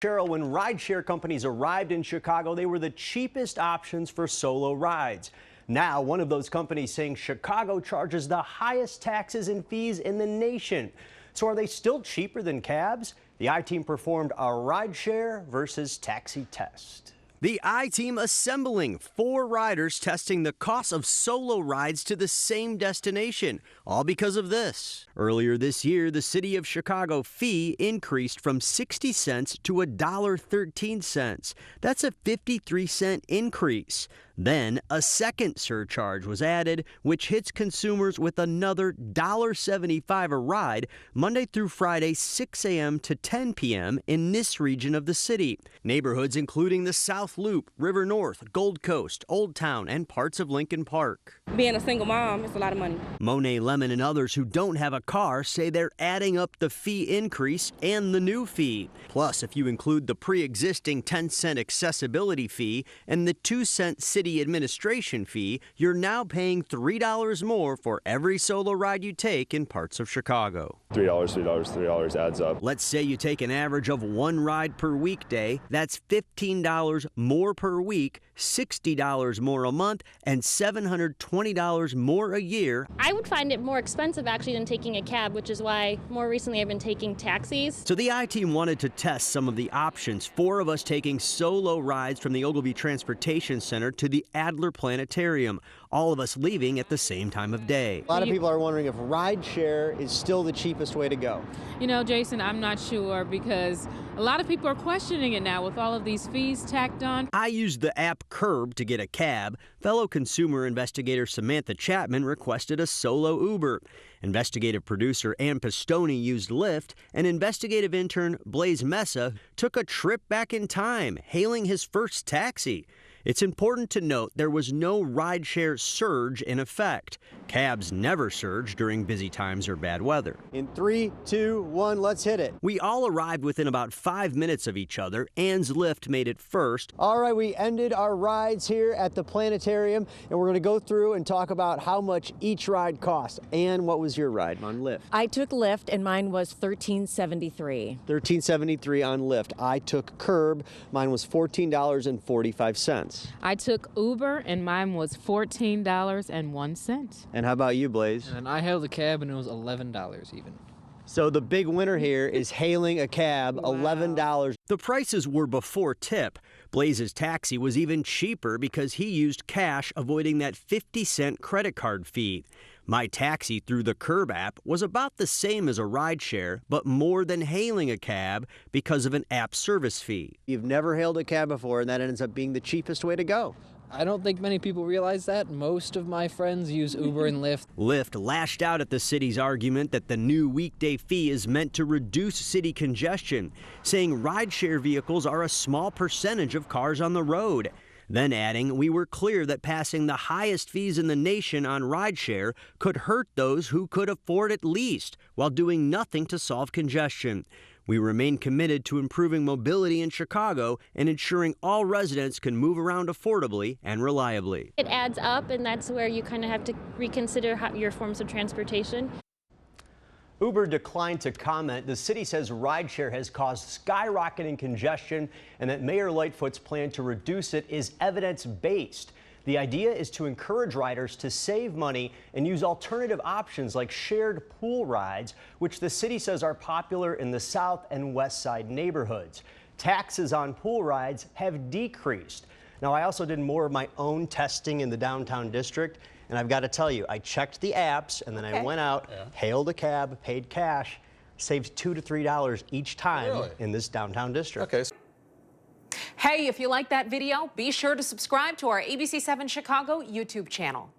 Cheryl, when rideshare companies arrived in Chicago, they were the cheapest options for solo rides. Now, one of those companies saying Chicago charges the highest taxes and fees in the nation. So are they still cheaper than cabs? The I-Team performed a rideshare versus taxi test. The I-Team assembling 4 riders testing the cost of solo rides to the same destination, all because of this. Earlier this year, the city of Chicago fee increased from 60 cents to $1.13. That's a 53-cent increase. Then a second surcharge was added, which hits consumers with another $1.75 a ride Monday through Friday, 6 a.m. to 10 p.m. in this region of the city. Neighborhoods including the South Loop, River North, Gold Coast, Old Town, and parts of Lincoln Park. Being a single mom, it's a lot of money. Monet Lemon and others who don't have a car say they're adding up the fee increase and the new fee. Plus, if you include the pre-existing 10-cent accessibility fee and the 2-cent city administration fee, you're now paying $3 more for every solo ride you take in parts of Chicago. $3 adds up. Let's say you take an average of 1 ride per weekday. That's $15 more per week, $60 more a month, and $720 more a year. I would find it more expensive actually than taking a cab, which is why more recently I've been taking taxis. So the I-Team wanted to test some of the options. 4 of us taking solo rides from the Ogilvy Transportation Center to the Adler Planetarium, all of us leaving at the same time of day. A lot of people are wondering if rideshare is still the cheapest way to go. You know, Jason, I'm not sure because a lot of people are questioning it now with all of these fees tacked on. I used the app Curb to get a cab. Fellow consumer investigator Samantha Chapman requested a solo Uber. Investigative producer Ann Pistone used Lyft, and investigative intern Blaze Mesa took a trip back in time, hailing his first taxi. It's important to note there was no rideshare surge in effect. Cabs never surge during busy times or bad weather. In 3, 2, 1, let's hit it. We all arrived within about 5 minutes of each other. Ann's Lyft made it first. All right, we ended our rides here at the planetarium, and we're going to go through and talk about how much each ride cost. Ann, what was your ride on Lyft? I took Lyft, and mine was $13.73. $13.73 on Lyft. I took Curb. Mine was $14.45. I took Uber, and mine was $14.01. And how about you, Blaze? And I hailed a cab, and it was $11 even. So the big winner here is hailing a cab, $11. The prices were before tip. Blaze's taxi was even cheaper because he used cash, avoiding that 50-cent credit card fee. My taxi through the Curb app was about the same as a rideshare, but more than hailing a cab because of an app service fee. You've never hailed a cab before, and that ends up being the cheapest way to go. I don't think many people realize that. Most of my friends use Uber and Lyft. Lyft lashed out at the city's argument that the new weekday fee is meant to reduce city congestion, saying rideshare vehicles are a small percentage of cars on the road. Then adding, we were clear that passing the highest fees in the nation on rideshare could hurt those who could afford it least, while doing nothing to solve congestion. We remain committed to improving mobility in Chicago and ensuring all residents can move around affordably and reliably. It adds up, and that's where you kind of have to reconsider your forms of transportation. Uber declined to comment. The city says rideshare has caused skyrocketing congestion and that Mayor Lightfoot's plan to reduce it is evidence-based. The idea is to encourage riders to save money and use alternative options like shared pool rides, which the city says are popular in the South and West Side neighborhoods. Taxes on pool rides have decreased. Now, I also did more of my own testing in the downtown district, and I've got to tell you, I checked the apps and then I went out, hailed a cab, paid cash, saved $2 to $3 each time in this downtown district. Okay. Hey, if you like that video, be sure to subscribe to our ABC7 Chicago YouTube channel.